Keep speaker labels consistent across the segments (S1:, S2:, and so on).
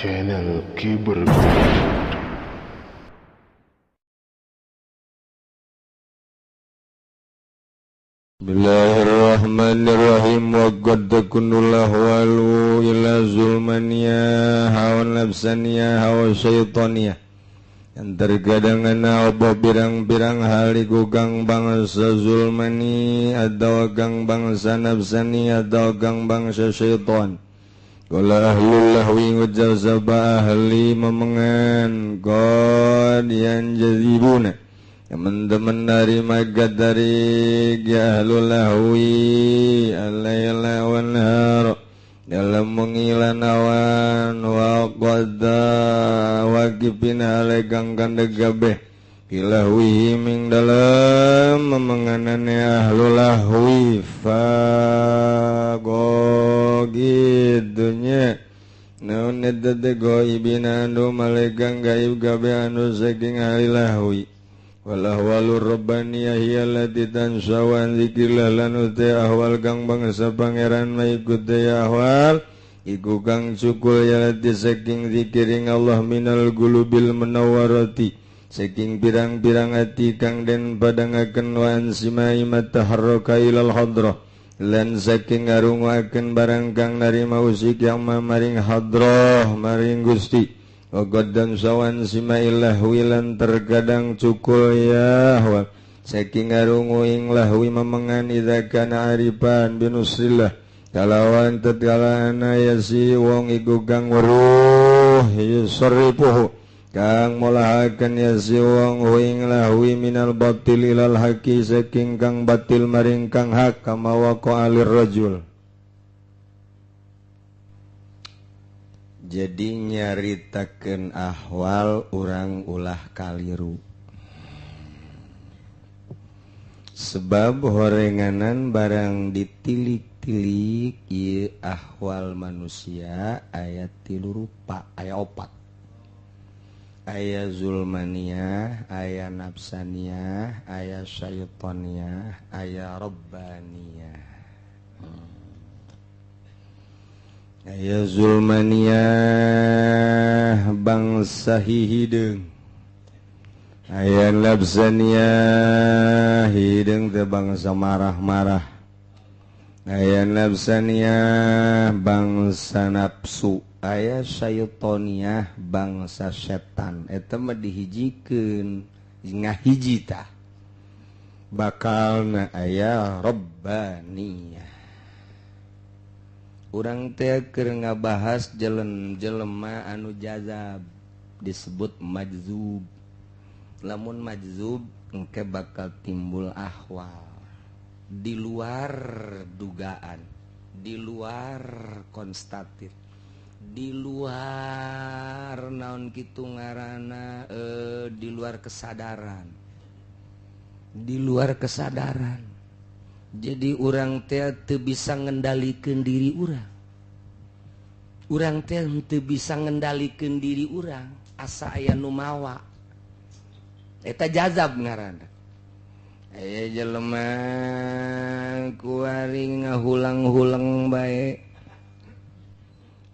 S1: channel Kiber.
S2: Bismillahirrahmanirrahim. Wa qad takunul ahwalu ila zulmaniya hawa nafsaniya hawa syaitaniya. Yang terkadang ana oboh birang-birang haliku kang bangsa zulmani atau kang bangsa nafsani atau kang bangsa syaitan. Qala ahlul lahwi ngujar sabah ahli memengan qad yanjazibuna. Teman-teman dari magat dari ahlul lahwi al-laila wan nahar dalam mengilan awan wa qadda waqifin alaikang kandegabeh ilahwi ming dalam memenganane ahlul lahwi fagogidunya naun nedade goibin anu malaikang gaib gabe anu saking ahli lahwi walahwalur rabbaniyah hiyallati tansawan zikrillah lan uti ahwal kang bangsa pangeran maikuti ahwal iku kang cukul yalati saking zikiring Allah minal gulubil menawwarati saking pirang-pirang ati kang den padangaken wa ansimai mataharraka ilal hadrah lan saking ngarungaken barang kang narima usik yang mamaring hadrah maring Gusti dan sawan simaillah wilan terkadang cukul yahwa saking ngarungu ing lahwi memengan idza kana arifan binusrillah kalawan tatkala ana yasi wong iku kang weruh yusrifuhu kang molahaken yasi wong ing lahwi minal batil ilal haqi saking kang batil maring kang hak kama waqa alir rajul. Jadi nyaritakeun ahwal urang ulah kaliru sebab horenganan barang ditilik-tilik ieu ahwal manusia aya 3 rupa aya 4 aya zulmaniyah aya nafsaniyah aya syaitaniyah aya rabbaniyah. Aya zulmaniyah bangsa hideung aya nafsaniyah hideung teh bangsa marah-marah aya nafsaniyah bangsa nafsu aya syaitoniyah bangsa setan eta mah dihijikeun ngahiji tah bakalna aya rabbaniyah. Urang teh keur ngabahas jelema anu jazab disebut majzub. Lamun majzub engke bakal timbul ahwal di luar dugaan, di luar konstatif, di luar naon kitu ngaranna di luar kesadaran. Di luar kesadaran. Jadi urang teh teu bisa ngendalikeun diri urang. Urang teh teu bisa ngendalikeun diri urang, asa aya nu mawa. Eta jazab ngaranna. Aya jelema kuari ngahulang-hulang bae.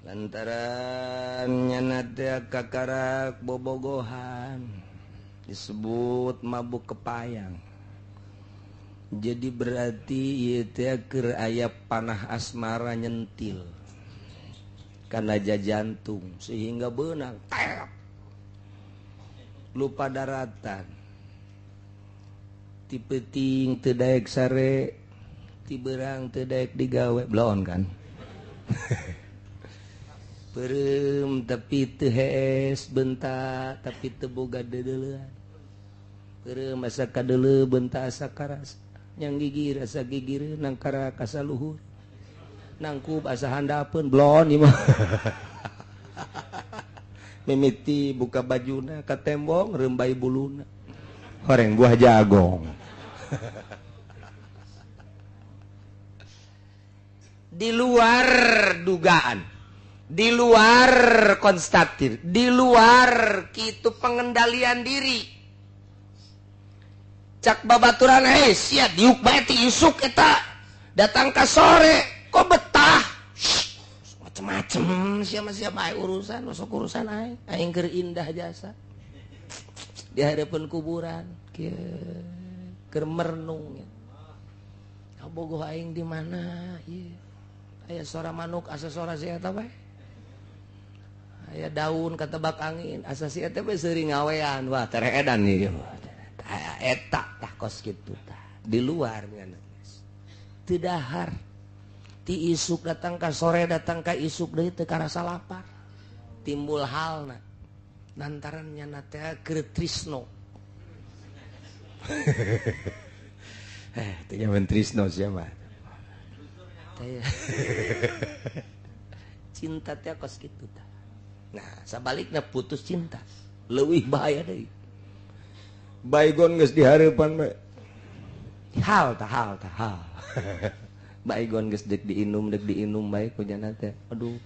S2: Lantaran nyana teh kakarak bobogohan. Disebut mabuk kepayang. Jadi berarti ieu teh keur aya panah asmara nyentil kana jantung sehingga beunang lupa daratan ti peuting teu daek sare ti beurang teu daek digawe bloon kan peureum tapi teu hees bentak tapi teu boga deuleuan peureum asa kadeuleu bentak asa karas yang gigir asa gigir nang kara kasa luhur nangkub asa handapeun blon ieu mah mimiti buka bajuna ka tembong reumbai buluna horeng buah jagong di luar dugaan di luar konstatif di luar kitu pengendalian diri cak babaturan sia diuk bae ti isuk eta datang ka sore kok betah
S1: macem-macem siapa urusan masuk urusan aing keur indah jasa di hadapan kuburan keur merenung ya. Bogoh aing di mana ieu aya suara manuk asa suara sia eta bae aya daun katebak angin asa sia teh seuring ngawean wah tere edan ieu eta tah kos kitu tah di luar ngan teu dahar ti isuk datang ka sore datang ka isuk deui teu karasa lapar timbul halna lantaran nyana teh keur trisno teh nyaman trisno siapa cinta teh kos kitu tah nah sabalikna putus cinta leuwih bahaya deui baygon geus di hareupan bae hal baygon geus dek diinum bae ku nya teh aduh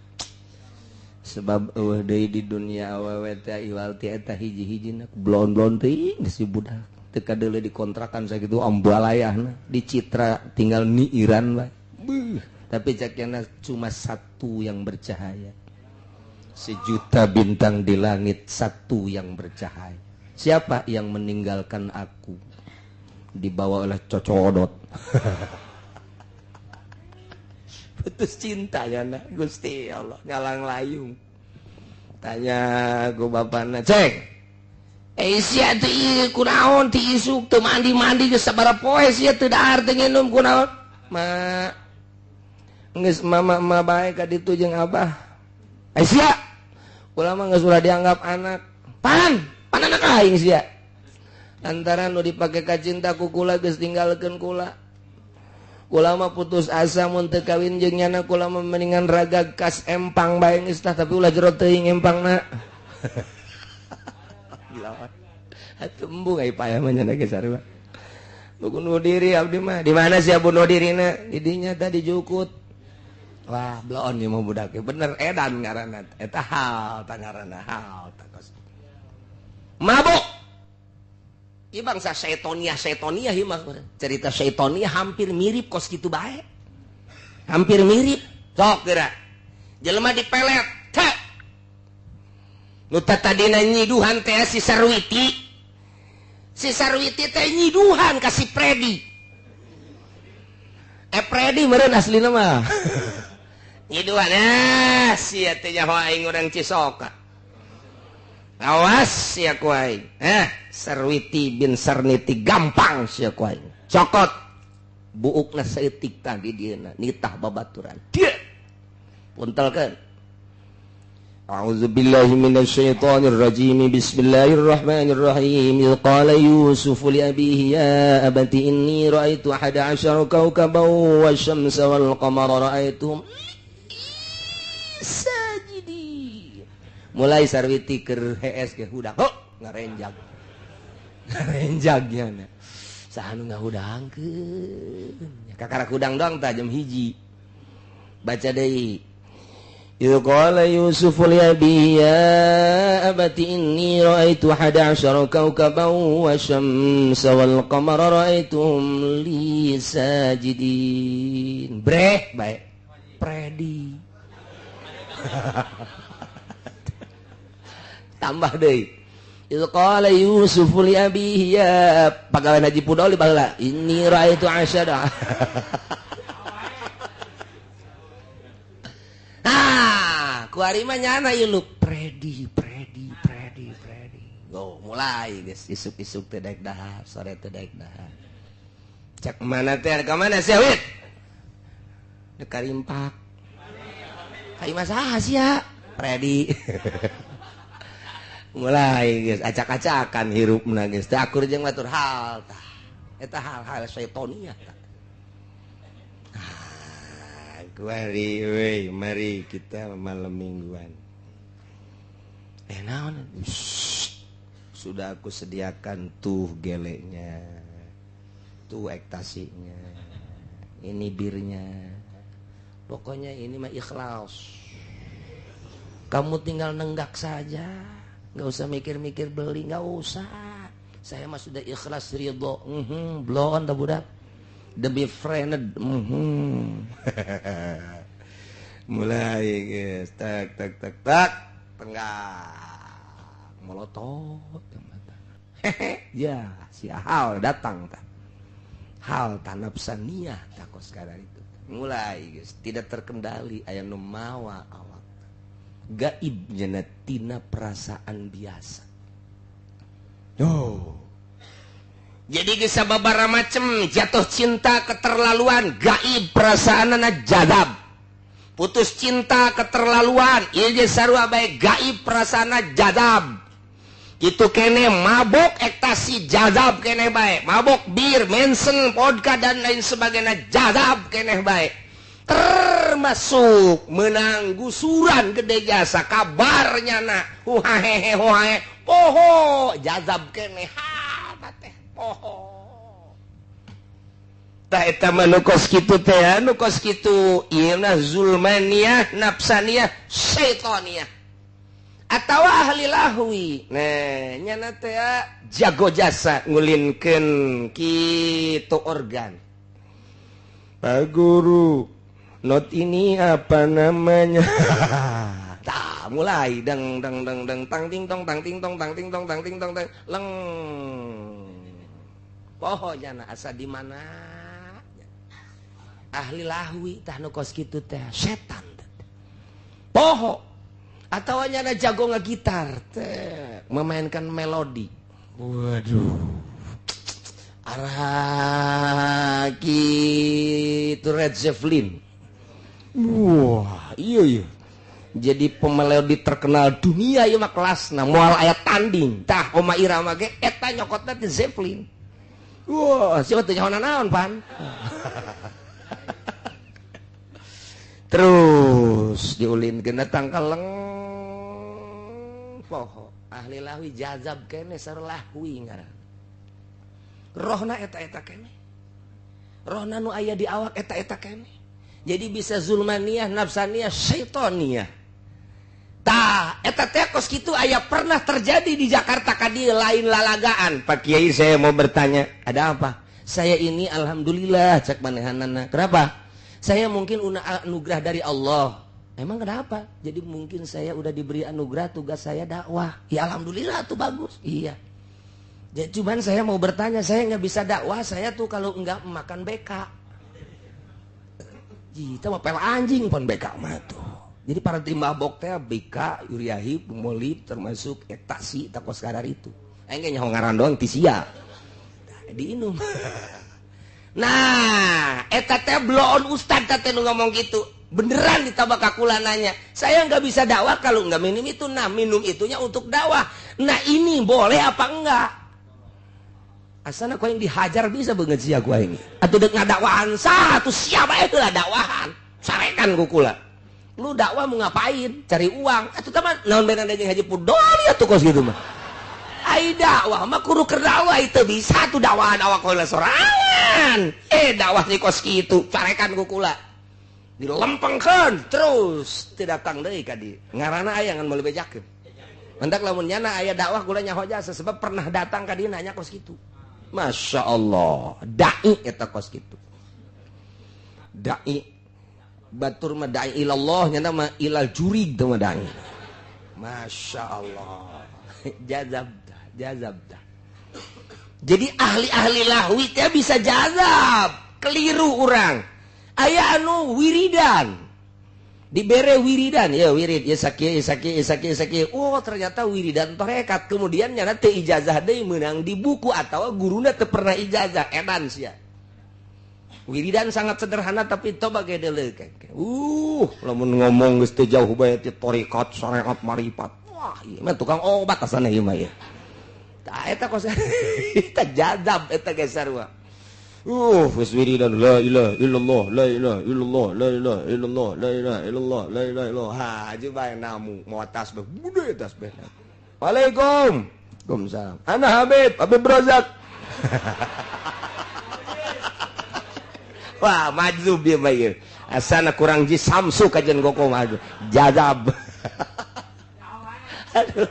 S1: sebab eueuh deui di dunia awewe teh iwal ti eta hiji-hijina blon-blon teuing geus budak teu kadeuleu dikontrakan sakitu ambalayahna dicitra tinggal niiran bae tapi cakna cuma satu yang bercahaya sejuta bintang di langit satu yang bercahaya siapa yang meninggalkan aku dibawa oleh cocodot putus cinta ya na Gusti Allah ngalang layung tanya ku bapana cek sia teu ieu kunaon ti isuk teu mandi geus sabaraha poe sia teu dahar teu nginum kunaon ma geus mama bae ka ditu jeung abah sia ulama geus ulah dianggap anak pan anak aing sia lantaran nu dipake ka cinta ku kula geus tinggalkeun kula ulama putus asa mun teu kawin jeung nyana kula mendingan raga kas empang bae geus tah tapi ulah jero teuing empangna atuh embung ai payah mah nyana ge sarua bunuh diri abdi mah di mana sia bunuh dirina di dinya tadi jukut wah bloon ieu mah budak bener edan ngaranna eta hal tah ngaranna hal tah mabuk ieu bangsa setonia ieu mah cerita setonia hampir mirip kos kitu bae hampir mirip sok geura jelema dipelet teh nu tadina nyiduhan teh si Sarwiti teh nyiduhan ka si Predi Predi meureun aslina mah nyiduhan sia teh nyaho aing urang Cisoka awas sia ku aing Sarwiti bin Sarniti gampang sia ku aing cokot buukna saeutik tadi dieuna nitah babaturan dieu puntelkeun a'udzubillahi minasyaitonir rajim bismillahirrahmanirrahim qala yusuf li abihi ya abati inni ra'aitu 11 kawkaban wasyamsa wal qamara ra'aituhum sajidin mulai Sarwiti keur hees ge hudak ngarenjag nya saha nu ngahudangkeun kakara hudang doang tah jam 1 baca deui qala yusuf li abihi ya abati inni ra'aitu 11 kawkaban wasyamsa wal qamara ra'aituhum li sajidin breh bae Predi tambah deui qala yusuf li abihi ya pagawe Haji Pudoli baheula inni ra'aitu asyada kuari mah nyana ieu lu Predi go mulai geus isuk-isuk teh daek dahar sore teh daek dahar cak mana teh ka mana sia wit dek karimpak kai mah saha sia Predi mulai geus acak-acakan hirupna geus teh akur jeung batur hal tah eta hal-hal setonia tah mari kita malam mingguan naon sudah aku sediakan tuh geleknya tuh ektasinya ini birnya pokoknya ini mah ikhlas kamu tinggal nenggak saja nggak usah mikir-mikir beli nggak usah saya mah sudah ikhlas ridho blon dah budak the be friend mulai guys, tak tengah molotot ya si hal datang tak hal tanapsaniyah tak kos sekarang itu mulai guys tidak terkendali aya nu mawa awak gaib nya tina perasaan biasa jadi geus sababaraha macem jatuh cinta keterlaluan gaib perasaanna jadab putus cinta keterlaluan ieu ge sarua bae gaib perasaanna jadab itu kene mabok ekstasi jadab kene bae mabok bir mensen vodka dan lain sebagainya jadab kene bae termasuk menang gusuran gede jasa kabarnya na huhahehe huhahe poho jadab kene ha teh poho tah eta mah nu kos kitu teh nu kos kitu ieu na zulmaniyah nafsaniyah syaitaniyah atau ahli lahwi nah nyana teh jago jasa ngulinkeun kitu organ Pak Guru not ini apa namanya tah mulai dang tang ting tong tang ting tong tang ting tong tang ting tong tang leng poho nyana asa di mana ahli lahwi tah nu kos kitu teh setan poho atau nyana jago ngagitar teh memainkan melodi waduh arah kitu Red Zeppelin wah iya jadi pemelodi terkenal dunia ieu mah kelasna moal aya tanding tah Oma Irama ge eta nyokotna ti Zeppelin wah siapa teh nyaho naon pan terus diulinkeun datang kaleng poho ahli lahwi jazab kene sarua lahwi ngaran rohna eta kene rohna nu aya di awak eta kene jadi bisa zulmaniyah nafsaniyah syaitoniyah tah eta teh kos kitu aya pernah terjadi di Jakarta ka dieu lain lalagaan Pak Kiai saya mau bertanya ada apa saya ini alhamdulillah cek manehanana kenapa saya mungkin anugerah dari Allah. Emang kenapa? Jadi mungkin saya udah diberi anugerah tugas saya dakwah. Ya alhamdulillah tuh bagus. Iya. Jadi cuman saya mau bertanya, saya nggak bisa dakwah. Saya tuh kalau nggak makan BK. Kita mah pel anjing pon BK mah tuh. Jadi para timabok teh BK, Uriahib, Molib termasuk ekstasi takos kadar itu. Engge nyaho ngaran doang tisia. Diinum. Nah, eta teh bloon ustad teh nu ngomong gitu. Beneran ditabak kakula nanya. Saya nggak bisa dakwah kalau nggak minum itu. Nah, minum itunya untuk dakwah. Nah, ini boleh apa enggak? Asana kau yang dihajar bisa banget sih aku ini. Atau dek ngadakwahan satu siapa itu lah dakwahan. Sarekan kukula. Lu dakwah mau ngapain? Cari uang. Atau teman naon benar jeung Haji Pudol ya tuh kos gitu mah. Ai dakwah mah kudu keur dakwah itu bisa tuh dakwahan awak heula sorangan. Dakwah di kos kitu carekan ku kula. Dilempengkeun terus teu datang deui ka dieu. Ngaranna aya ngan meuli bejakeun. Mentak lamun nyana aya dakwah kula nyaho jasa sebab pernah datang ka dieu nanya kos kitu. Masya Allah, dai eta kos kitu. Dai batur mah dai ilallah nyana mah ilal jurig teh mah dai. Masya Allah. Jazab dah. Jadi ahli-ahli lahwi teh bisa jazab. Keliru orang. Aya anu wiridan. Dibere wiridan, ya wirid, ya sakieu. Oh, ternyata wiridan torekat. Kemudian nyana teu ijazah deui meunang di buku atawa guruna teu pernah ijazah edan sia. Wiridan sangat sederhana tapi coba ge deuleuh. Lamun ngomong geus teu jauh bae ti tarekat, syariat, marifat. Wah, ieu mah tukang obat asana ieu mah ya. Tah eta kos eta jadab eta ge sarua. Geus wiridan la ilaha illallah, la ilaha illallah, la ilaha illallah, la ilaha illallah, la ilaha illallah. Ha, aja bae namu mau tasbih, bude tasbih. Waalaikum. Waalaikumsalam. Ana Habib Razak. Wah, majzub dia mah ieu. Asana kurang ji samsu kajen goko mah jadab. Aduh.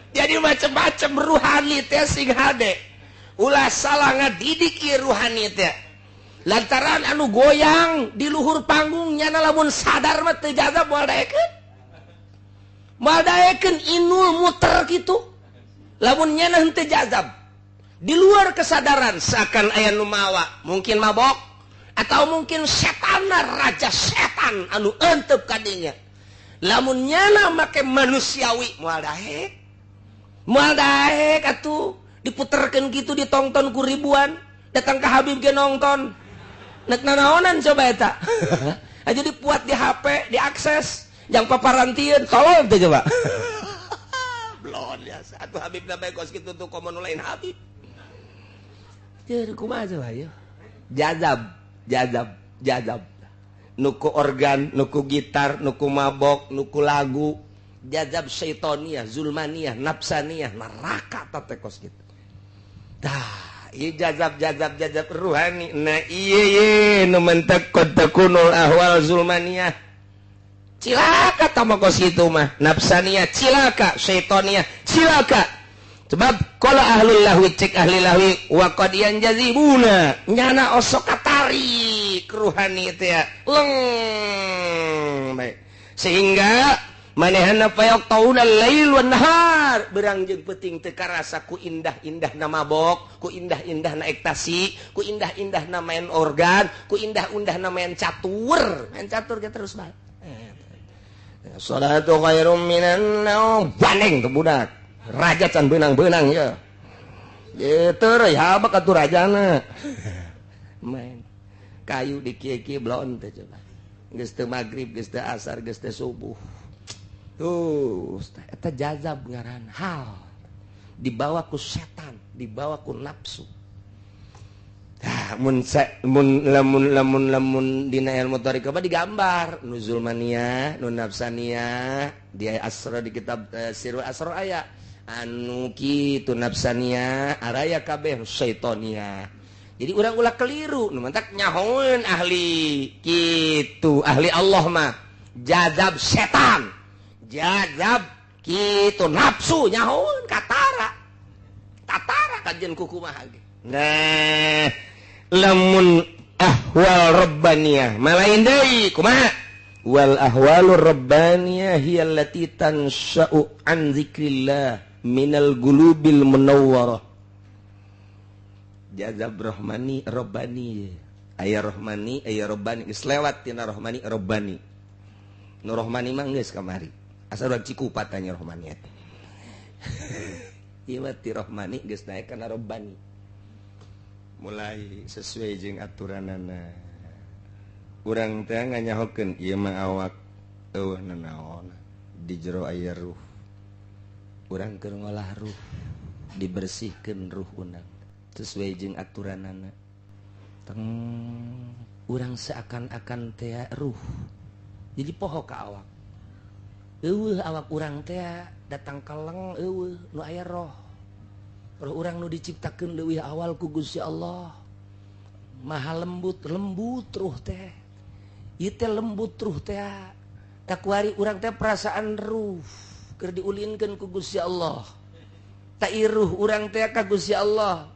S1: Jadi macam-macam ruhani teh sing hade. Ulah salah ngadidik ieu ruhani teh. lantaran anu goyang di luhur panggungnya lamun sadar mah teu jazab moal daekeun inul muter gitu lamun nyana henteu jazab di luar kesadaran seakan aya nu mawa mungkin mabok atau mungkin setanna raja setan anu eunteup ka dinya lamun nyana make manusiawi moal daek atuh diputerkeun gitu ditonton ku ribuan datang ke Habib ge nonton nek nanaonan coba eta aja dipuat di HP diakses yang paparantieun tolong teh coba blon ya satu Habib na bae kos kitu tuh komo lain Habib teu kumaha coba ya jazab nuku organ nuku gitar nuku mabok nuku lagu jazab syaitoniah zulmaniah nafsaniyah neraka teh kos kitu tah ieu jazab ruhani nah ieu nu mentek takunul ahwal zulmaniyah cilaka tama kos kitu mah nafsaniyah cilaka syaitoniah cilaka sebab qala ahlul lahwi cek ahli lahwi wa qad yanjazibuna nyana osok katari ruhani teh ya leng baik sehingga manehna payok tauna lail wan nahar berang jeung peuting teu karasa ku indah-indahna mabok ku indah-indahna ekstasi ku indah-indahna main organ ku indah-indahna main catur ge terus bae salatu khairum minan naum banding teu budak raja can beunang-beunang ya teu reuy habak atuh rajana main kayu di kieu-kieu blon teh coba geus teu magrib geus teu asar geus teu subuh tuh, eta jazab ngaran hal dibawa ku setan, dibawa ku nafsu. Mun lamun dina ilmu tariqah digambar nu zulmaniyah, nu nafsaniyah, di asra di kitab Sirul Asrar aya anu kitu nafsaniyah, araya kabeh syaitoniyah. Jadi urang ulah keliru, nu mantak nyahoeun ahli kitu, ahli Allah mah jazab setan. Jazab kitu nafsu nyahoeun katara kajen kukumaha ge nah lamun ahwal rabbaniyah malain deui kumaha wal ahwalur rabbaniyah hiya allati tansha'u an zikrillah minal qulubil munawwarah jazab rahmani rabbani aya rahmani aya rabbani geus lewat tina rahmani rabbani nu rahmani mah geus kamari asal urang Cikupat tanya rohmani eta. Ieu mah ti rohmani geus naek kana robbani. Mulai sesuai jeung aturanana. Urang teh nganyahokeun ieu mah awak eueuh nanaon di jero aya ruh. Urang keur ngolah ruh, dibersihkeun ruh urang sesuai jeung aturanana. Teng urang seakan-akan teh ruh. Jadi poho ka awak. Awak urang teh datang kaleng nu aya roh urang nu diciptakeun leuwih awal ku Gusti Allah maha lembut ruh teh ieu teh lembut ruh teh kakuari urang teh perasaan ruh keur diulinkeun ku Gusti Allah ta ruh urang teh ka Gusti Allah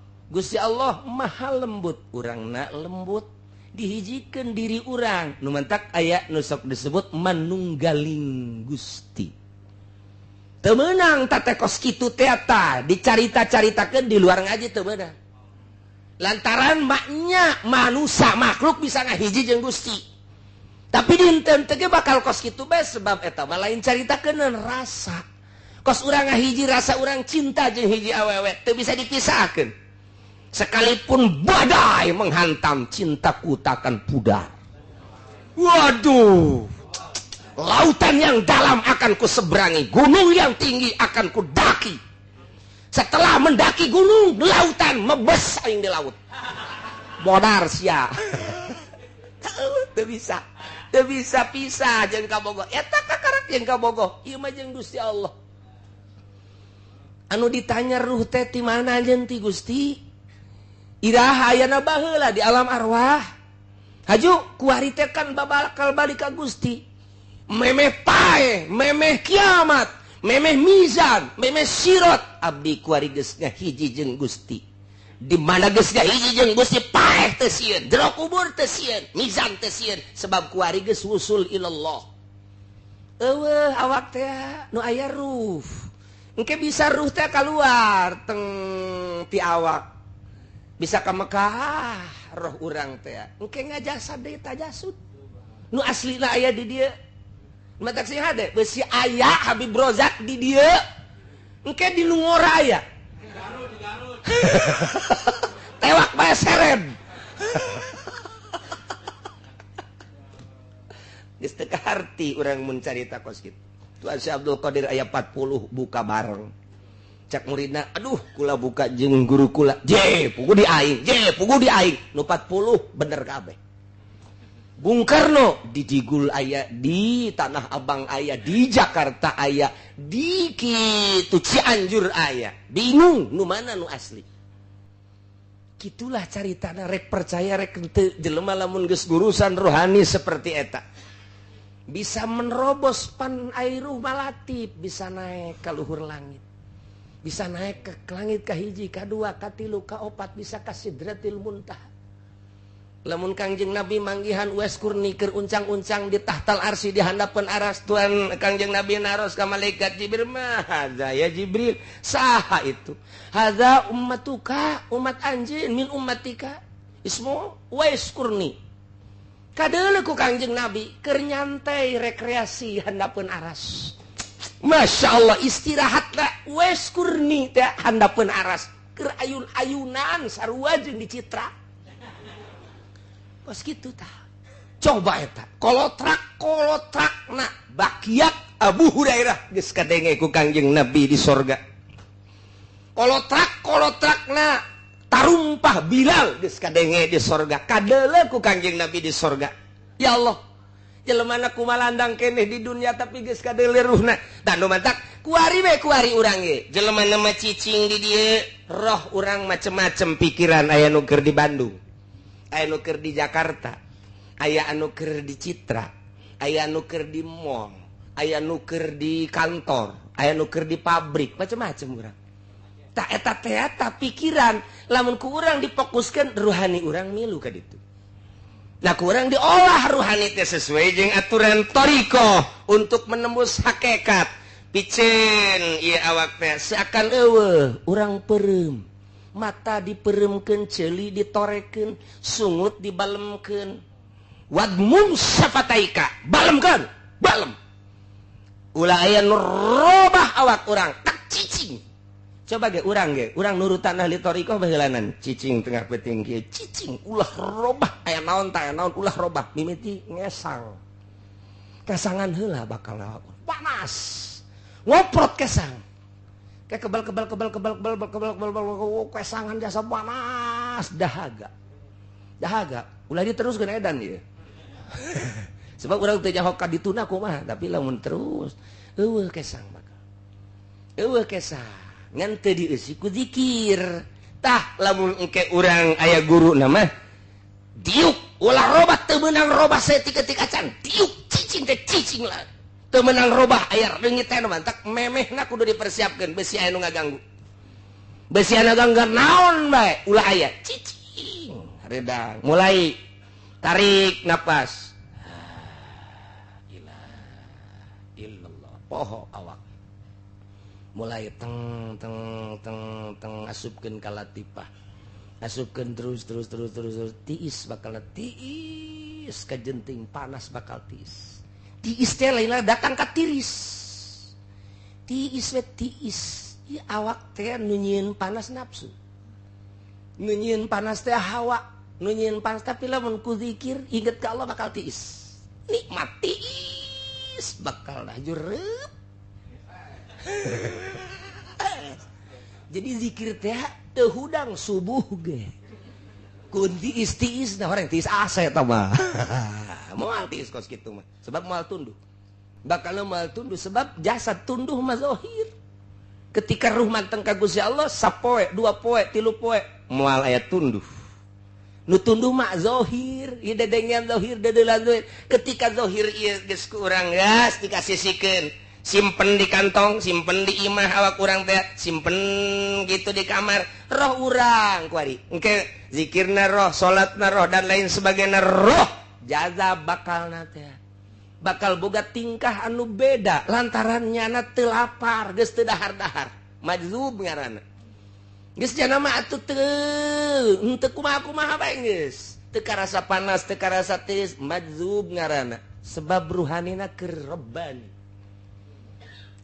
S1: maha lembut urangna lembut dihijikeun diri urang nu mantak aya nu sok disebut manunggaling Gusti teu meunang tatekos kitu teh eta dicarita-caritakeun di luar ngaji teu meunang lantaran maknya manusia makhluk bisa ngahiji jeung Gusti tapi dinten teh bakal kos kitu bae sebab eta mah lain caritakeun rasa kos urang ngahiji rasa urang cinta jeung hiji awewe teu bisa dipisahkeun sekalipun badai menghantam cintaku takkan pudar. Waduh, lautan yang dalam akan ku seberangi, gunung yang tinggi akan ku daki. Setelah mendaki gunung, lautan mebes aing di laut. Modar sia. Teu bisa pisah jeung kabogoh. Eta kakarak jeung kabogoh, ieu mah jeung Gusti Allah. Anu ditanya ruh teh ti mana jeung ti Gusti? Iraha ayana baheula di alam arwah. Haju kuari teh kan bakal balik ka Gusti. Memeh pae, memeh kiamat, memeh mizan, memeh sirat abdi kuari geus ngahiji jeung Gusti. di mana geus hiji jeung Gusti paeh teu sieun jero kubur teu sieun mizan teu sieun sebab kuari geus wusul ilallah eueuh awak teh nu aya ruh engke bisa ruh teh keluar teng ti awak bisa ka Mekah roh urang teh engke ngajasad deui tajasud nu aslina aya di dieu mata sih hade beusi aya Habib Rozak di dieu engke di nu ngora aya tewak bae seren geus teu kaharti urang mun carita kos kitu tuan Si Abdul Qadir aya 40 buka bareng cak muridna aduh kula buka jeung guru kula pugu di aing nu 40 bener kabeh Bung Karno di Digul aya di Tanah Abang aya di Jakarta aya di kitu Cianjur aya bingung nu mana nu asli gitulah caritana rek percaya rek teu jelema lamun geus gurusan rohani seperti eta bisa menerobos pan airuh malatib bisa naik ke luhur langit bisa naik ke langit kahiji kadua katilu kaopat bisa ka Sidratil Muntaha lamun Kangjeng Nabi manggihan Uwais Kurni keur uncang-uncang di tahtal arsy di handapeun aras Tuhan Kangjeng Nabi naros ka malaikat Jibril mah hadza ya Jibril saha itu hadza ummatuka umat anjeun min ummatika ismu Uwais Kurni kadeuleu ku Kangjeng Nabi keur nyantai rekreasi handapeun aras Masya Allah istirahatna Uwais Kurni teh handapeun aras keur ayun-ayunan sarua jeung dicitra pas gitu tah coba eta kolotrak na bakiak Abu Hurairah geus kadenge ku Kangjeng Nabi di sorga kolotrak na tarumpah Bilal geus kadenge di sorga kadeuleu ku Kangjeng Nabi di sorga ya Allah jelema kumaha landang keneh di dunia tapi geus kadeuleu ruhna dan nu mantak kuari urang ge jelema mah cicing di dieu roh urang macem-macem pikiran aya nu keur di Bandung aya nu keur di Jakarta aya anu keur di Citra aya anu keur di mall aya anu keur di kantor aya anu keur di pabrik macam-macam urang tak eta teh pikiran lamun ku urang difokuskeun ruhani urang milu ka ditu nah ku urang diolah ruhani teh sesuai jeung aturan thariqah untuk menembus hakikat picen ieu awak teh seakan eueuh urang peureum mata diperemkeun ceuli ditorekeun sungut dibalemkeun wadmum syafataika balemkeun balem ulah aya nu robah awak urang tak cicing coba ge urang nurutan ahli thariqah baheulanan cicing tengah peuting kieu cicing ulah robah aya naon tah naon ulah robah mimiti ngesang kesangan heula bakal panas ngoprot kesang kayak kebal kesangan jasa panas dahaga ulah diteruskeun edan ieu sebab urang teu jahok ka dituna kumaha tapi lamun terus eueuh kesang bakal eueuh kesang ngan teu dieusi ku zikir tah lamun engke urang aya guru na mah diuk ulah robah teu meunang robah saeutik-eutik acan diuk cicing teh cicing lah teu meunang robah aya reungit teh mantak memehna kudu dipersiapkeun besi aya nu ngaganggu besi anu ngaganggu naon bae ulah aya cicing redang mulai tarik napas illallah poho awak mulai teng asupkeun ka latifah asupkeun terus tiis bakal tiis ka jenting panas bakal tiis tiis teh lain datang ka tiris tiis ieu awak teh nu nyieun panas nafsu nu nyieun panas teh hawa nu nyieun panas tapi lamun ku zikir inget ka Allah bakal tiis nikmat tiis bakal hajureup jadi zikir teh teu hudang subuh ge kun tiis nah orang tiis ase eta mah moal tiis kos kitu mah sebab moal tunduh bakal moal tunduh sebab jasad tunduh mah zahir ketika ruh manteng ka Gusti Allah sapoe 2 poe 3 poe moal aya tunduh nu tunduh mah zahir ieu dedengian zahir dedelan zahir ketika zahir ieu geus ku urang gas dikasisikeun simpen di kantong, simpen di imah awak urang teh, simpen gitu di kamar. Roh urang kuari engke zikirna roh, salatna roh dan lain sebagainya roh jaza bakalna teh bakal boga tingkah anu beda lantaran nyana teu lapar geus teu dahar-dahar majzub ngaranna geus cenah mah atuh teu kumaha-kumaha bae geus teu karasa panas teu karasa teuis majzub ngaranna sebab ruhanina keur rebani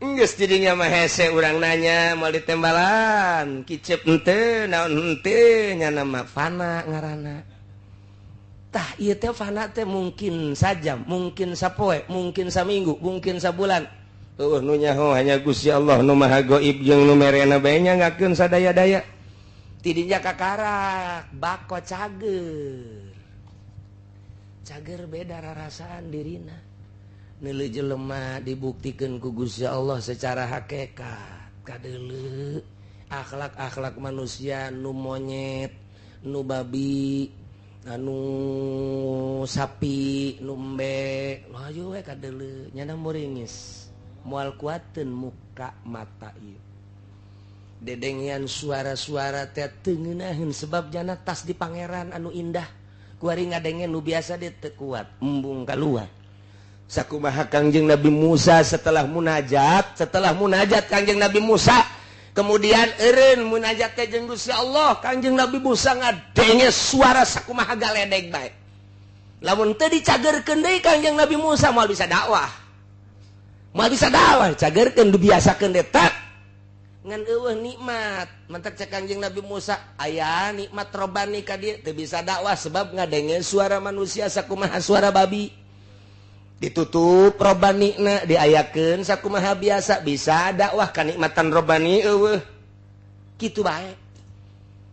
S1: geus jadinya mah hese urang nanya moal ditembalan kicep henteu naon henteu nyana mah fana ngaranna tah ieu teh fana teh mungkin sajam mungkin sapoe mungkin saminggu mungkin sabulan nu nyaho hanya Gusti Allah nu maha gaib jeung nu merena bae nyangakeun sadaya-daya tidinya kakarak bako cager beda rarasaan dirina neuleuh jelema dibuktikan ku Gusti Allah secara hakikat kadeuleu akhlak-akhlak manusia nu monyet nu babi anu sapi nu embe ayo we kadeuleu nyana muringis moal kuateun muka mata ieu dedengian suara-suara teh teu ngeunaheun sebab jana tas di pangeran anu indah kuari ngadengen nu biasa dia teu kuat embung kaluar sakumaha Kangjeng Nabi Musa setelah munajat Kangjeng Nabi Musa kemudian eureun munajat teh jeung Gusti Allah Kangjeng Nabi Musa ngadenge suara sakumaha galedeg bae lamun teu dicagerkeun deui Kangjeng Nabi Musa moal bisa dakwah cagerkeun dibiasakeun deui tak ngan eueuh nikmat mantak cek Kangjeng Nabi Musa aya nikmat robani ka dieu teu bisa dakwah sebab ngadenge suara manusia sakumaha suara babi ditutup robanina diayakeun sakumaha biasa bisa dakwah kanikmatan robani eueuh kitu bae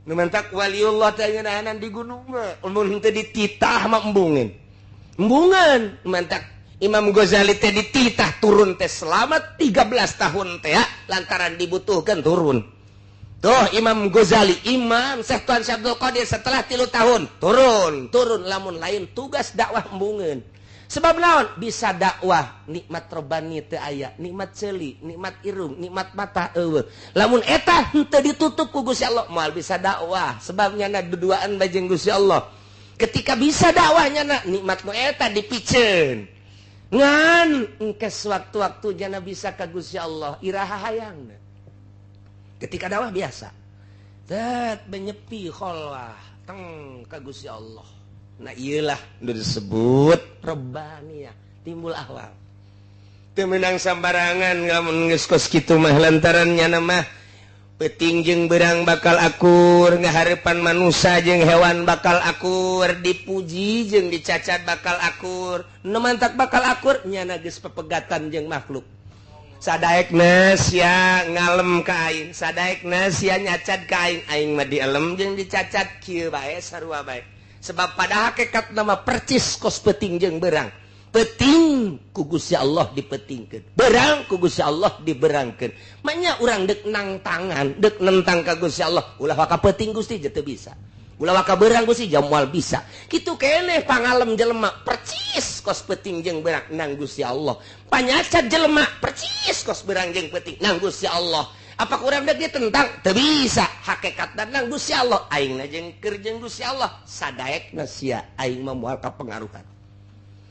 S1: nu mantak waliullah teh ngeunahanan di gunung mah mun teu dititah mah embungeun mantak Imam Ghazali teh dititah turun teh selama 13 tahun teh lantaran dibutuhkeun turun tuh Imam Ghazali Imam Syekh Tuan Syekh Abdul Qadir setelah 3 tahun turun lamun lain tugas dakwah embungeun sebab naon bisa dakwah nikmat robani teu aya nikmat ceuli nikmat irung nikmat mata eueuh lamun eta henteu ditutup ku Gusti Allah moal bisa dakwah sebab nyana duduaan bae jeung Gusti Allah ketika bisa dakwah nyana nikmat nu eta dipikeun ngan engke sewaktu-waktu jana bisa ka Gusti Allah iraha hayangna ketika dakwah biasa tet menyepi kholwah teng ka Gusti Allah. Nah iyalah udah disebut Rabbaniyah timbul ahwal teu meunang sambarangan lamun geus kos kitu mah lantarannya mah peuting jeung beurang bakal akur ngahareupan manusia jeung hewan bakal akur dipuji jeung dicacat bakal akur nu mantak bakal akur nyana geus pepegatan jeung makhluk sadaekna sia ngalem ka aing sadaekna sia nyacat ka aing mah dielem jeung dicacat kieu bae sarua bae sebab pada hakikat nama percis kos peting jeung berang peting ku Gusti Allah dipetingkeun berang ku Gusti Allah diberangkeun manya urang deuk nang tangan deuk nentang ka Gusti Allah ulah waka peting Gusti teu bisa ulah waka berang Gusti jamual bisa kitu keneh pangalem jelema percis kos peting jeung berang nang Gusti Allah panyacat jelema percis kos berang jeung peting nang Gusti Allah apa kurang deuk dia tentang teu bisa hakikatna nang Gusti Allah aingna jeung keur jeung Gusti Allah sadaekna sia aing mah moal kapengaruhan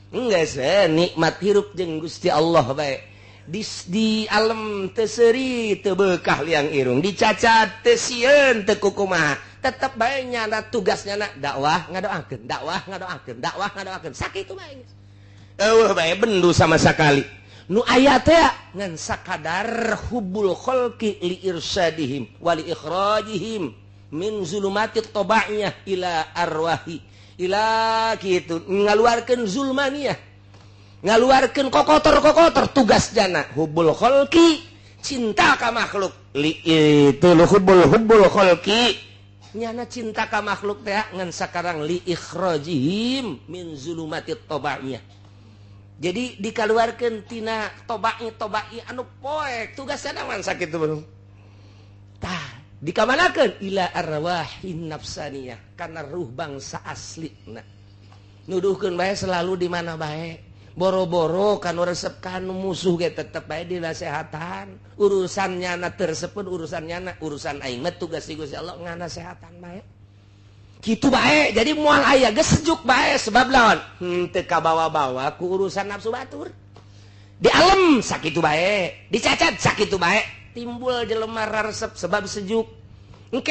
S1: enggeus nikmat hirup jeung Gusti Allah bae di alam teu seuri teu beukah liang irung dicacat teu sieun teu kukumaha tetep bae nyana tugasnya dakwah ngadoakeun sakitu bae eueuh bae bendu sama sakali nu aya teh ngan sakadar hubbul khalqi li irsyadihim wa li ikhrajihim min zulumatit tabaiyah ila arwahi ila kitu ngaluarkeun zulmaniyah ngaluarkeun kokotor tugas jana hubbul khalqi cinta ka makhluk li itu hubbul khalqi nyana cinta ka makhluk teh ngan sakarang li ikhrajihim min zulumatit tabaiyah jadi dikaluarkeun tina tobai anu poek tugasna naon sakitu beung tah dikamanakeun ila arwahin nafsaniyah kana ruh bangsa aslina nuduhkeun bae selalu di mana bae boro-boro kan resep kan musuh ge tetep bae dinasehatan urusannya na tersebut urusannya urusan aing mah tugas di Gusti Allah nganasehatan bae kitu bae jadi moal aya geus sejuk bae sebab lawan teu kabawa-bawa ku urusan nafsu batur di alam sakitu bae dicacat sakitu bae timbul jelema resep sebab sejuk engke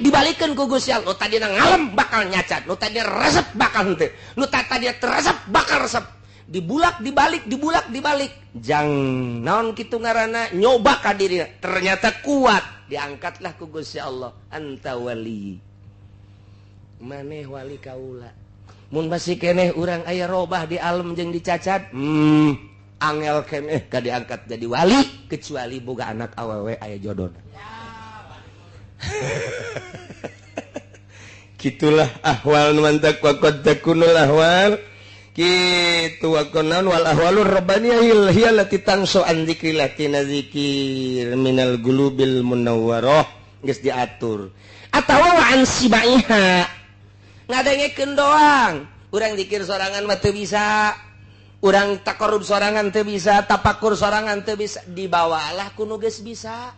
S1: dibalikeun ku Gusti Allah nu tadina ngalem bakal nyacat nu tadina resep bakal henteu nu tadina resep bakal resep dibulak dibalik jang naon kitu ngaranna nyoba ka dirina ternyata kuat diangkatlah ku Gusti Allah anta wali maneh wali kaula mun masih keneh urang aya robah di alam jeung dicacat angel keneh ka diangkat jadi wali kecuali boga anak awewe aya jodohna gitulah ahwal mantak wa qad takunul ahwal kitu wa kunan wal ahwalur rabbaniyah hiya allati tansu an dzikrillah tina zikir minal gulubil munawwarah geus diatur atawa wa an sibaiha ngadengekeun doang urang zikir sorangan mah teu bisa urang taqarrub sorangan teu bisa tapakur sorangan teu bisa dibawalah ku nu geus bisa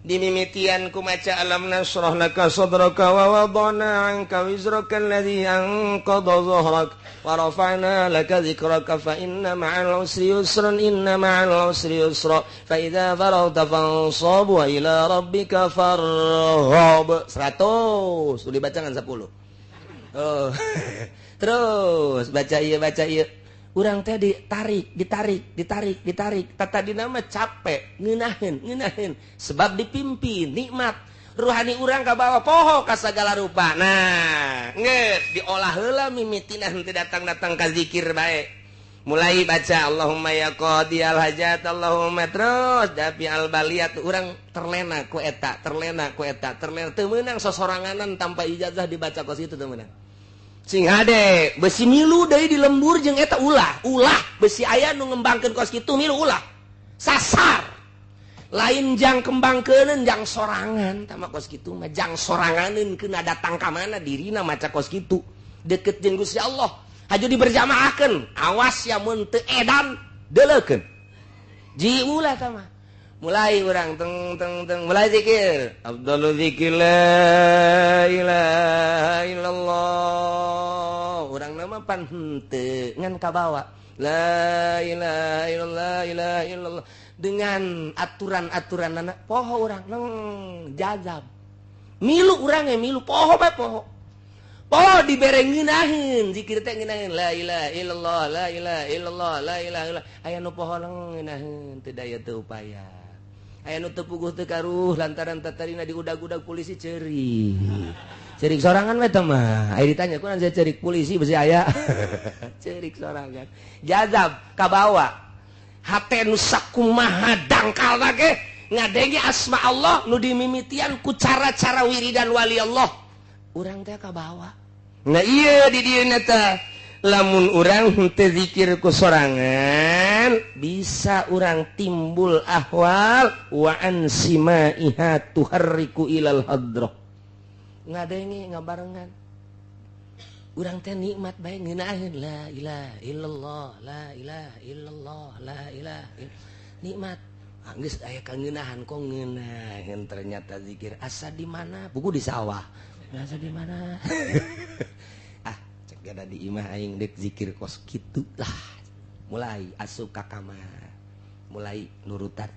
S1: dimimitian ku maca alam nasrah laka sadraka wa wadana anka wizraka alladhi anqadha dhahrak wa rafa'na laka dhikraka fa inna ma'al usri yusran inna ma'al usri yusra fa idza faraghta fansab wa ila rabbika farghab 100 tuh dibacakan 10 oh terus baca ieu urang teh ditarik tadi nama capek ngeunaheun sebab dipimpin nikmat ruhani urang ka bawa poho ka sagala rupa nah geus diolah heula mimitina henteu datang ka zikir bae mulai baca Allahumma ya qadiyal hajat Allahumma terus dafi al baliyat urang terlena ku eta teu meunang sosoranganan tanpa ijazah dibaca kos itu teu meunang sing hade besi milu deui di lembur jeung eta ulah besi aya nu ngembangkeun kos kitu milu ulah sasar lain jang kembangkeuneun jang sorangan tama kos kitu mah jang soranganeun keuna datang ka mana dirina maca kos kitu deukeut jeung Gusti Allah haju diberjamaahkeun awas ya mun teu edan deuleukeun ji ulah tama mulai urang teng mulai zikir afdalul zikir la ilaha illallah urang nama pan henteu ngan kabawa la ilaha illallah dengan aturan anak poho urang nang jazab milu urang milu poho bae poho dibere ngeunaheun zikir teh ngeunaheun la ilaha illallah la ilaha illallah la ilaha illallah aya nu poho ngeunaheun teu daya teu upaya aya nu teu puguh teu karuh lantaran tatarina diudag-udag polisi ceurik sorangan we teh mah aya ditanya kunaon saya ceurik polisi besi aya ceurik sorangan jazab kabawa hate nu sakumaha dangkalna ge ngadenge asma Allah nu dimimitian ku cara-cara wiridan wali Allah urang teh kabawa nah ieu di dieu teh lamun urang henteu zikir ku sorangan bisa urang timbul ahwal wa ansimaiha tuharriku ilal hadrah ngadenge ngabarengan urang teh nikmat bae ngeunaheun la ilaha illallah la ilaha illallah la ilaha nikmat geus aya kangeunahan kok ngeunaheun ternyata zikir asa di mana buku di sawah asa di mana gada di imah aing dek zikir kos kitu lah mulai asup ka kamar mulai nurutan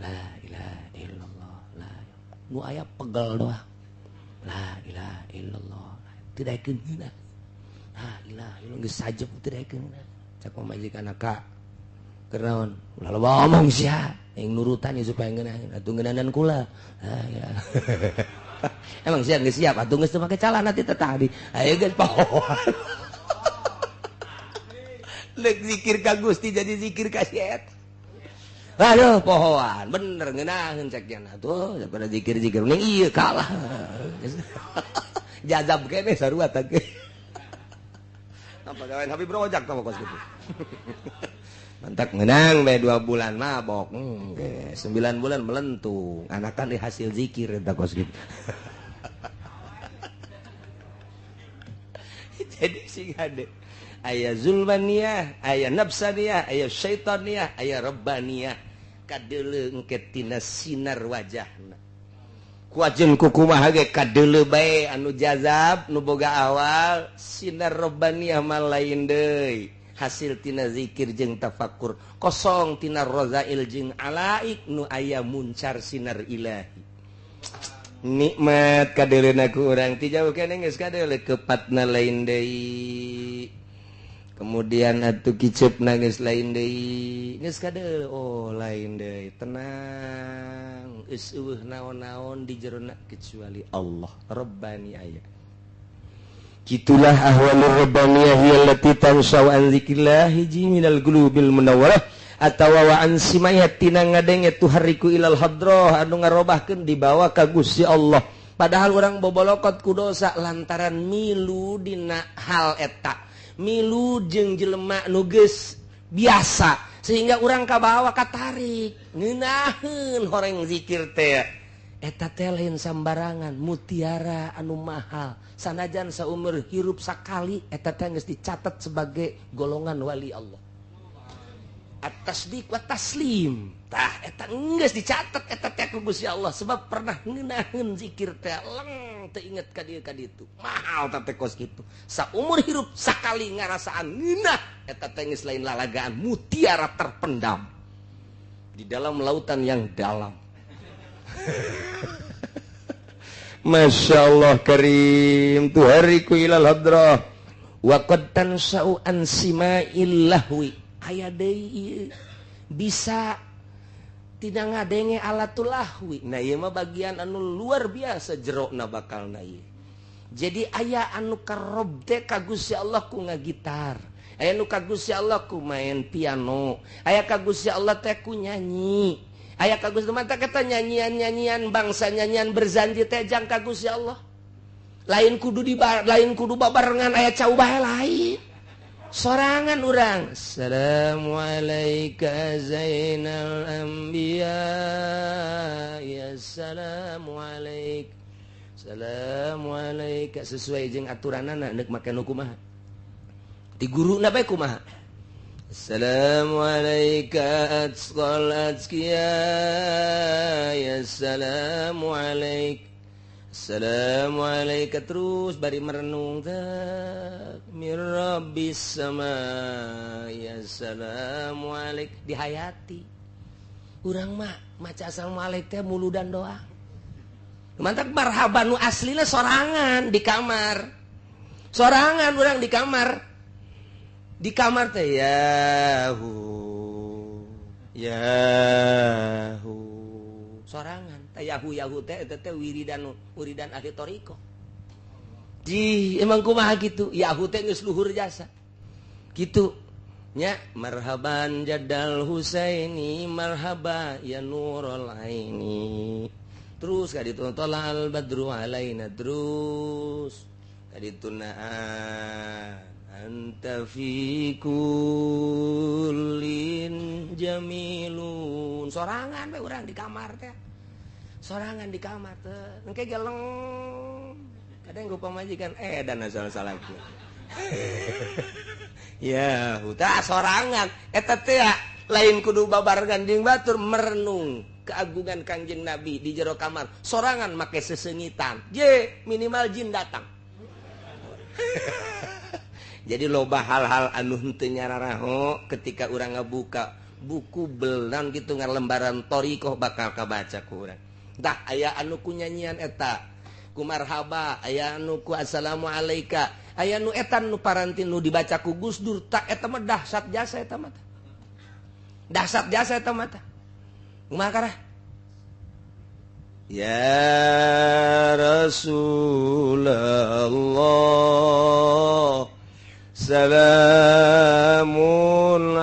S1: la ilaha illallah la nu aya pegel doang la ilaha illallah teu daekeun geuna la ilaha illallah geus sajep teu daekeun geuna cak pamajikan ka keur naon ulah loba omong sia aing nurutan supaya ngeunaheun atuh ngeunaheun kula la ilaha emang siap geus siap atuh geus teu make calana ti tadi aya geus pohoan leuk zikir ka Gusti jadi zikir ka si eta aduh pohoan bener ngeunaheun cekna atuh daripada zikir-zikir ning ieu kalah jazab kene sarua teh apa gawean Habib Rojak tah kos kitu mantak menang bae 2 bulan mabok 9 bulan melentung anakan di hasil zikir eta kos gitu jadi sing ade aya zulmaniyah, aya nafsaniyah, aya syaitaniyah, aya rabbaniyah. Kadeuleu engke tina sinar wajahna. Kuajeun kukumaha ge kadeuleu bae anu jazab nu boga awal, sinar rabbaniyah mah lain deui. Hasil tina zikir jeung tafakkur, kosong tina rozail jeung alaik nu aya muncar sinar ilahi. Nikmat kadeuleuna ku urang ti jauh keneh geus kadeuleu kepatna lain deui. Kemudian atuh kiceupna geus lain deui, geus kadeuleu oh lain deui, tenang, geus eueuh naon-naon di jerona kecuali Allah Rabbani aya. Kitulah ahwalur rabbaniyah allati tansau an dzikrillah hiji minal qulubil munawwarah atawa wa an simayat tina ngadenge tuhariku ilal hadrah anu ngarobahkeun dibawa ka Gusti Allah. Padahal urang bobolokot ku dosa lantaran milu dina hal eta. Milu jeung jelema nu geus biasa sehingga urang kabawa katarik ngeunaheun horeng zikir teh. Eta teh lain sambarangan, mutiara anu mahal. Sanajan saumur hirup sakali eta teh geus dicatat sebagai golongan wali Allah. At-tasdiq wa taslim. Tah eta geus dicatat eta teh ku Gusti Allah sebab pernah ngeunaheun zikir teh leng teu inget ka dieu ka ditu. Mahal teh kos kitu. Saumur hirup sakali ngarasaan ngeunah eta teh geus lain lalagaan, mutiara terpendam di dalam lautan yang dalam. Masya Allah karim tuhariku ilal hadrah wa qad tansa'u an sima'il lahwi aya deui bisa tidak ngadenge alatul lahwi. Nah ieu mah bagian anu luar biasa jerona bakalna ieu. Jadi aya anu karob teh ka Gusti Allah ku ngagitar, aya anu ka Gusti Allah ku main piano, aya ka Gusti Allah teh ku nyanyi. Aya ka Gusti mata kata nyanyian-nyanyian bangsa nyanyian berzanji teh jang ka Gusti Allah. Lain kudu babarengan aya cau bae lain. Sorangan urang. Assalamualaikum Zainal Anbiya. Ya assalamualaikum. Assalamualaikum sesuai jeung aturanana neuk make nu kumaha. Ti guruna bae kumaha. Assalamualaikum atqal atqiya ya assalamualaikum. Assalamualaikum terus bari merenung tak mir rabbis sama ya assalamualaikum dihayati. Urang mah maca assalamualaikum teh muludan doang. Mantap marhaban nu aslina sorangan di kamar. Sorangan urang di kamar. Di kamar teh yahu sorangan teh yahu teh eta teh wiridan ahli thariqah. Di emang kumaha kitu yahu teh geus luhur jasa kitu nya marhaban jadal husaini marhaba ya nurul aini terus kaditu tolal badru alaina terus kaditu anta fi kullin jamilun sorangan we urang di kamar teh sorangan di kamar teh engke geleng kadang gua pamajikan dan asal-asalku ya tah sorangan eta teh lain kudu babarengan jeung batur merenung keagungan Kangjeng Nabi di jero kamar sorangan make sesengitan je minimal jin datang. Jadi loba hal-hal anu henteu nyararaho ketika urang ngabuka buku belan gitu ngalembaran thariqah bakal kabaca ku urang. Tah aya anu ku nyanyian eta ku marhaba, aya anu ku assalamu alayka, aya nu eta nu paranti nu dibaca ku Gus Dur tak eta mah dahsyat jasa eta mah. Dahsyat jasa eta mah. Kumaha karah? Ya Rasulullah salamun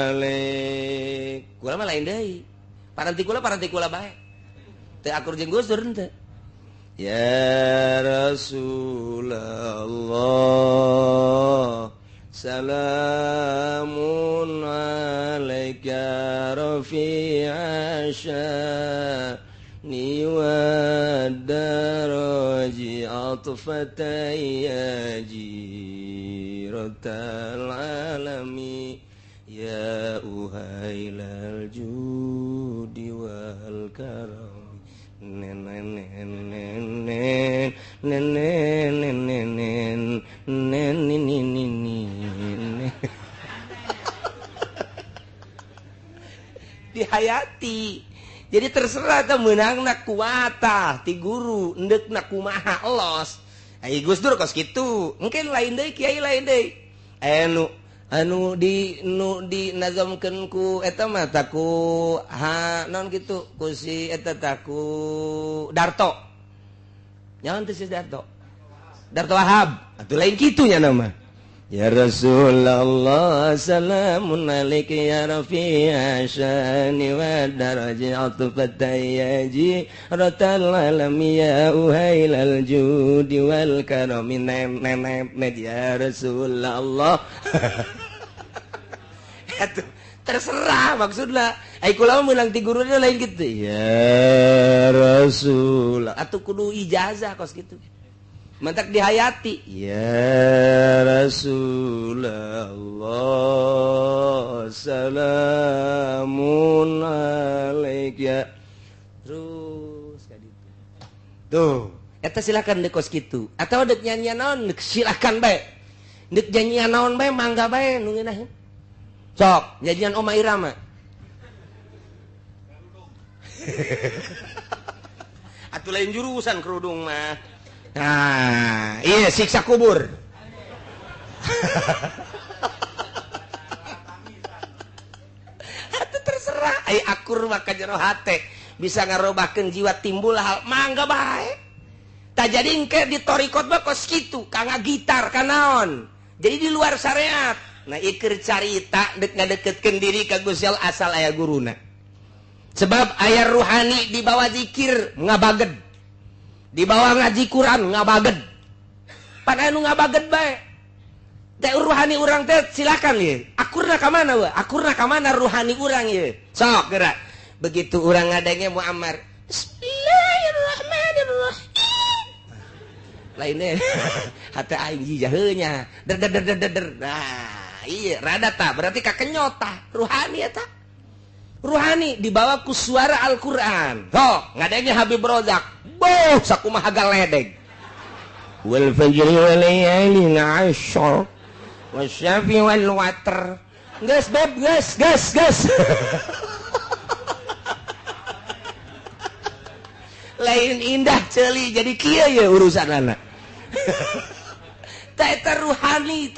S1: alaik. Kula mah lain deui. Paranti kula bae. Teu akur jeung Gus Dur henteu. Ya Rasulullah salamun alaika rafi'a sya'ni wa daraji atfatayya ratal alami ya uhailal judi wal karam nenen nenen nenen nenen nenen dihayati. Jadi terserah tuh menang nak kuatah ti guru endek nak kumaha los. Ai Gus Dur kos kitu. Mungkin lain deui kiai lain deui. Anu di nazamkeun ku eta mah taku naon kitu ku si eta taku Darto. Nyaon teh si Darto? Darto Wahab. Atuh lain kitu nya nama. Ya Rasulullah salamun alaika ya rafi'a syani wa darajatu fatayaji ratal alami ya uhailal judi wal karami nem ya Rasulullah. Atuh terserah maksudna ai kula meunang ti guru lain gitu ya Rasul atuh kudu ijazah kos kitu. Mantak dihayati ya Rasulullah salamun alaika terus kaditu tuh eta silakan dek kos kitu atau dek nyanyian naon dek silakan bae dek nyanyian naon bae mangga bae nu ngeunah sok nyanyian Oma Irama atuh lain jurusan kerudung mah. Nah, iya siksa kubur. Itu terserah. Ai akur maka jero hate bisa ngarobahkeun jiwa timbul hal mangga bae. Tak jadi engke di torikot mah kos kitu, kangga gitar kanaon. Jadi di luar syariat. Nah, ikeur carita dek ngadeketkeun diri ka Gusti Allah asal aya guruna. Sebab aya ruhani di bawah zikir ngabaged. Di bawah ngaji Quran ngabaged. Pan anu ngabaged bae. Teh ruhani urang teh silakan ye. Akurna ka mana we? Akurna ka mana ruhani urang ye? Sok gerak. Begitu urang ngadenge Muammar. Bismillahirrahmanirrahim. Lainnya hate aing jijah heunya. Der. Nah, iya rada tah berarti kakenyot tah. Ruhani eta. Ruhani dibawa ku suara Al-Qur'an. Sok, ngadenge Habib Rozak. Boh, sakumaha galedeg. Wal fajri wal layalin 'ashr. Wasyafi wal watr. Gas beb, gas. Lain indah ceuli jadi kieu ye urusanana. Teh ruhani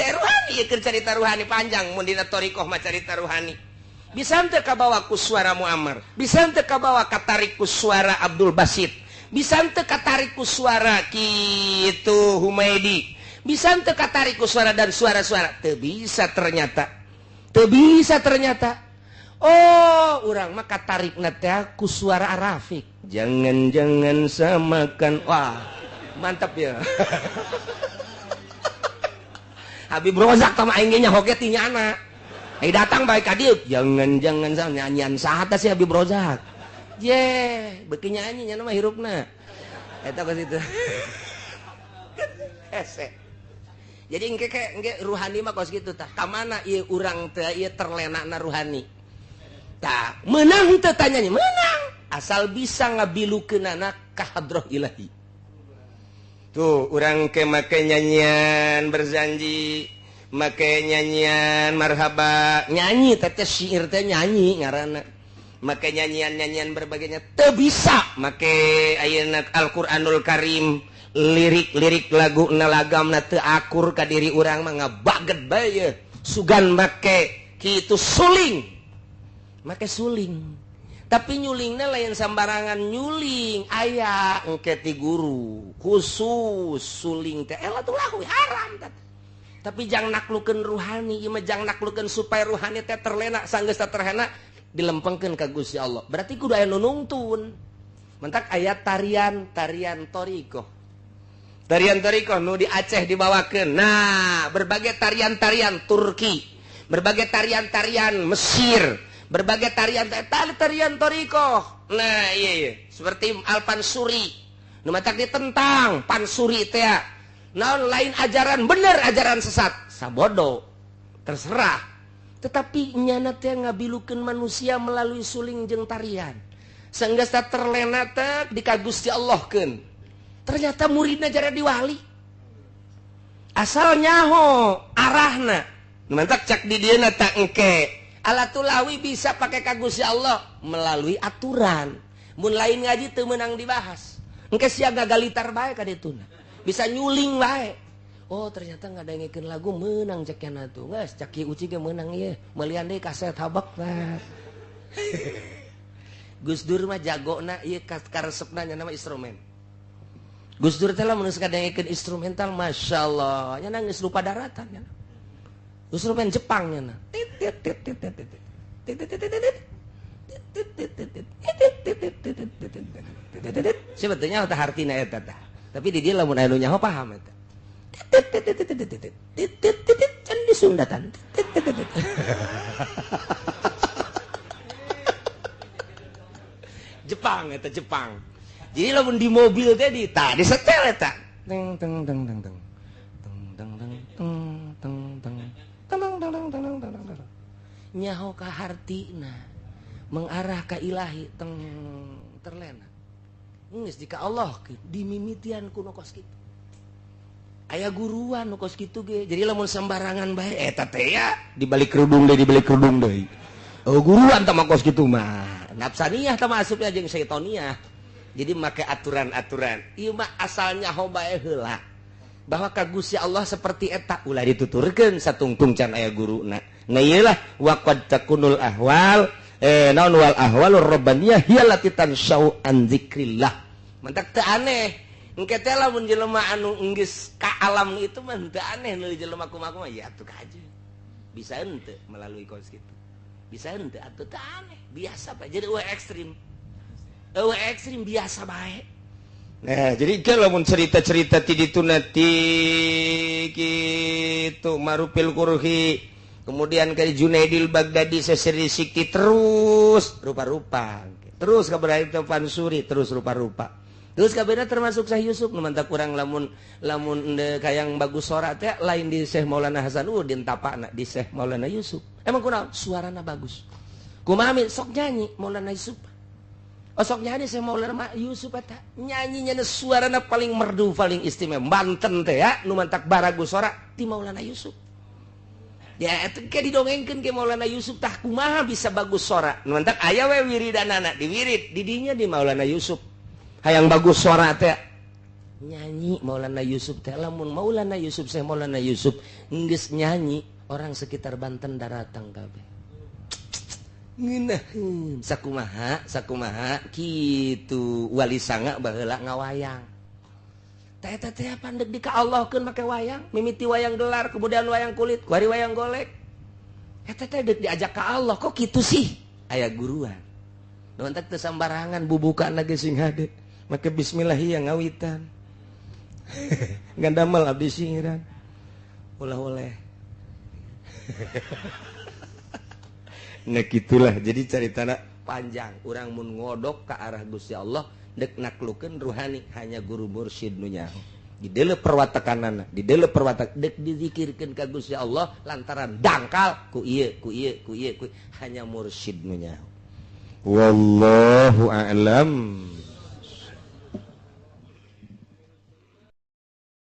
S1: ye keur carita ruhani panjang mun dina thariqah mah carita ruhani. Bisa teu kabawa ku suara Muammar, bisa teu kabawa katarik ku suara Abdul Basit, bisa teu katarik ku suara kitu Humaidi, bisa teu katarik ku suara dan suara-suara teu bisa ternyata. Oh, urang mah katarikna teh ku suara Arafik. Jangan samakan. Wah, mantap ya. Habib Rozak sama aing nya hoge ti nyana. Datang baik adik, jangan sama nyanyian saha si Habib Rozak. Beuki nyanyi nya mah hirupna. Eta ka situ. Hese. Jadi engke ruhani mah kos kitu tah. Ka mana ieu urang teh ieu terlenakna ruhani. Tah, meunang teh tanyanya, meunang. Asal bisa ngabilukeunana ka hadrah ilahi. Tuh, urang ke make nyanyian berjanji make nyanyian marhaba nyanyi teteh syair teh nyanyi ngaranna make nyanyian berbagainya teu bisa make ayeuna Al-Qur'anul Karim lirik laguna lagamna teu akur ka diri urang mah ngabaged bae sugan make kitu suling tapi nyulingna lain sambarangan nyuling aya engke ti guru khusus suling teh ela tuh lahu haram teh. Tapi jang naklukeun ruhani, ieu mah jang naklukeun supaya ruhani teh terlena sanggeus terhena dilempengkeun ka Gusti Allah. Berarti kudu aya nu nungtun. Mentak aya tarian thariqah. Tarian thariqah nu di Aceh dibawakeun. Nah, berbagai tarian-tarian Turki, berbagai tarian-tarian Mesir, berbagai tarian thariqah. Nah, iya. Seperti Al-Pansuri. Nu matak ditentang Pansuri teh. Naon lain ajaran bener ajaran sesat sabodo terserah tetapi nyana teh ngabilukeun manusia melalui suling jeung tarian sanggeus terlena teh di ka Gusti Allahkeun ternyata muridna jadi wali asal nyaho arahna mantak cak di dieu na tak engke alatulawi bisa pakai ka Gusti Allah melalui aturan mun lain ngaji teu meunang dibahas engke siaga galitar bae ka dituna bisa nyuling bae oh ternyata ngadengikeun lagu meunang cek yana tuh geus cak ieu uci ge meunang ieu meulian deui kaset habak lah Gus Dur mah jagona ieu karesepna nya nama instrumen Gus Dur teh lamun geus ngadengikeun instrumental masyaallah nya geus lupa daratan nya instrumen Jepang nya sebetulnya teh hartina eta tah tapi di dia lamun aya nu nyaho paham eta can disundatan Jepang eta Jepang jadi lamun di mobil teh di setel eta teng teng teng teng teng teng teng teng teng teng teng nyaho ka hartina mengarah ka ilahi teng terlena geus di ka Allah dimimitian ku nu kos kitu aya guruan nu kos kitu ge jadi lamun sembarangan bae eta teh ya dibalik kerudung deui oh guruan tah kos kitu mah nafsaniyah tah masuknya jeung syaitoniah jadi make aturan-aturan ieu mah asalnya bae heula bahwa ka Gusti Allah seperti eta ulah dituturkeun satungtung can aya guruna nah ieu lah waqad takunul ahwal naon wal ahwalur rabbaniyah hiya lati tansau an dzikrillah mentak teu aneh engke teh lamun jelema anu geus ka alam itu mah teu aneh nu jelema kumaha ya atuh kaje bisa henteu melalui kos kitu bisa henteu atuh teu aneh biasa bae jadi ekstrim biasa bae nah jadi ke lamun cerita-cerita ti dituna ti kitu marupil kurhi kemudian ke Junaidil Baghdadi seseri sikti terus rupa-rupa terus ka Ibrahim Fansuri terus rupa-rupa terus kabehna termasuk Syekh Yusuf nu mantap kurang lamun kayang bagus sora teh lain di Syekh Maulana Hasanuddin tapana di Syekh Maulana Yusuf emang kunaon suarana bagus kumaha sok nyanyi Maulana Yusuf sok nyanyi Syekh Maulana Yusuf eta nyanyinya suarana paling merdu paling istimewa Banten teh ya nu mantap baragus sora ti Maulana Yusuf ya eta ke didongengkeun ke Maulana Yusuf tah kumaha bisa bagus sora nu mantap aya we wiridanana diwirid di dinya di Maulana Yusuf hayang bagus suara teh nyanyi Maulana Yusuf teh lamun Maulana Yusuf Syekh Maulana Yusuf geus nyanyi orang sekitar Banten daratang kabeh ngeunaheun sakumaha kitu wali sanga baheula ngawayang teh eta teh pandeg di ka Allahkeun make wayang mimiti wayang gelar kemudian wayang kulit kuari wayang golek eta teh deuk diajak ka Allah kok kitu sih aya guruan nu entek teu sambarangan bubukana ge sing hade make bismillah yang ngawitan ngandamel abdi singiran ulah oleh nah gitulah jadi caritana panjang urang mun ngodok ka arah Gusti Allah dek naklukeun ruhani hanya guru mursyid nu nyaho di deuleu perwatakanana di deuleu perwatak dek dizikirkeun ka Gusti Allah lantaran dangkal ku ieu hanya mursyid nu nyaho wallahu a'lam